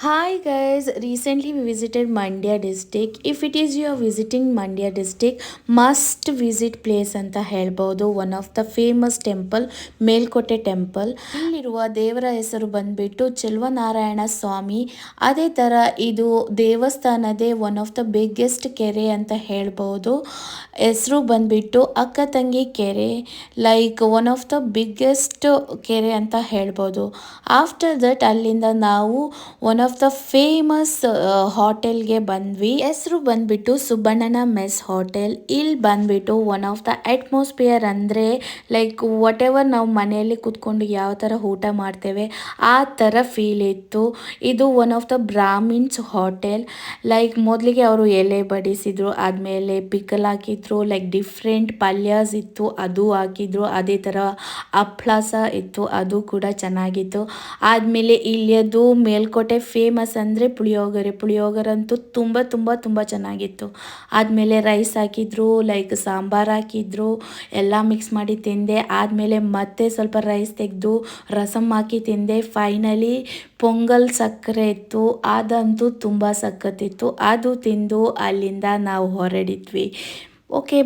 Hi guys, recently we visited Mandya district. If it is you are visiting Mandya district, must visit place ಅಂತ ಹೇಳ್ಬೋದು. One of the famous temple Melkote temple. ಇಲ್ಲಿರುವ ದೇವರ ಹೆಸರು ಬಂದ್ಬಿಟ್ಟು ಚೆಲುವನಾರಾಯಣ ಸ್ವಾಮಿ. ಅದೇ ತರ ಇದು ದೇವಸ್ಥಾನದೇ ಒನ್ ಆಫ್ ದ ಬಿಗ್ಗೆಸ್ಟ್ ಕೆರೆ ಅಂತ ಹೇಳ್ಬೋದು. ಹೆಸರು ಬಂದ್ಬಿಟ್ಟು ಅಕ್ಕ ತಂಗಿ ಕೆರೆ, like one of the biggest ಕೆರೆ ಅಂತ ಹೇಳ್ಬೋದು. ಆಫ್ಟರ್ ದಟ್ ಅಲ್ಲಿಂದ ನಾವು ಒನ್ ಆಫ್ ದ ಫೇಮಸ್ ಹೋಟೆಲ್ಗೆ ಬಂದ್ವಿ. ಹೆಸರು ಬಂದ್ಬಿಟ್ಟು ಸುಬ್ಬಣ್ಣನ ಮೆಸ್ ಹೋಟೆಲ್. ಇಲ್ಲಿ ಬಂದ್ಬಿಟ್ಟು ಒನ್ ಆಫ್ ದ ಅಟ್ಮಾಸ್ಫಿಯರ್ ಅಂದರೆ ಲೈಕ್ ವಾಟ್ ಎವರ್ ನಾವು ಮನೆಯಲ್ಲಿ ಕೂತ್ಕೊಂಡು ಯಾವ ಥರ ಊಟ ಮಾಡ್ತೇವೆ ಆ ಥರ ಫೀಲ್ ಇತ್ತು. ಇದು one of the Brahmins hotel. Like ಮೊದಲಿಗೆ ಅವರು ಎಲೆ ಬಡಿಸಿದ್ರು, ಆದಮೇಲೆ ಪಿಕಲ್ ಹಾಕಿದ್ರು, ಲೈಕ್ ಡಿಫ್ರೆಂಟ್ ಪಲ್ಯಾಸ್ ಇತ್ತು ಅದು ಹಾಕಿದ್ರು. ಅದೇ ಥರ ಹಪ್ಳ ಸಹ ಇತ್ತು, ಅದು ಕೂಡ ಚೆನ್ನಾಗಿತ್ತು. ಆದಮೇಲೆ ಇಲ್ಲಿಯದು ಮೇಲ್ಕೋಟೆ ಫೇಮಸ್ ಅಂದರೆ ಪುಳಿಯೋಗರಂತೂ ತುಂಬ ತುಂಬ ತುಂಬ ಚೆನ್ನಾಗಿತ್ತು. ಆದಮೇಲೆ ರೈಸ್ ಹಾಕಿದ್ರು, ಲೈಕ್ ಸಾಂಬಾರು ಹಾಕಿದ್ರು, ಎಲ್ಲ ಮಿಕ್ಸ್ ಮಾಡಿ ತಿಂದೆ. ಆದಮೇಲೆ ಮತ್ತೆ ಸ್ವಲ್ಪ ರೈಸ್ ತೆಗೆದು ರಸಮ್ ಹಾಕಿ ತಿಂದೆ. ಫೈನಲಿ ಪೊಂಗಲ್ ಸಕ್ಕರೆ ಇತ್ತು, ಅದಂತೂ ತುಂಬ ಸಖತ್ತಿತ್ತು. ಅದು ತಿಂದು ಅಲ್ಲಿಂದ ನಾವು ಹೊರಡಿದ್ವಿ. ಓಕೆ.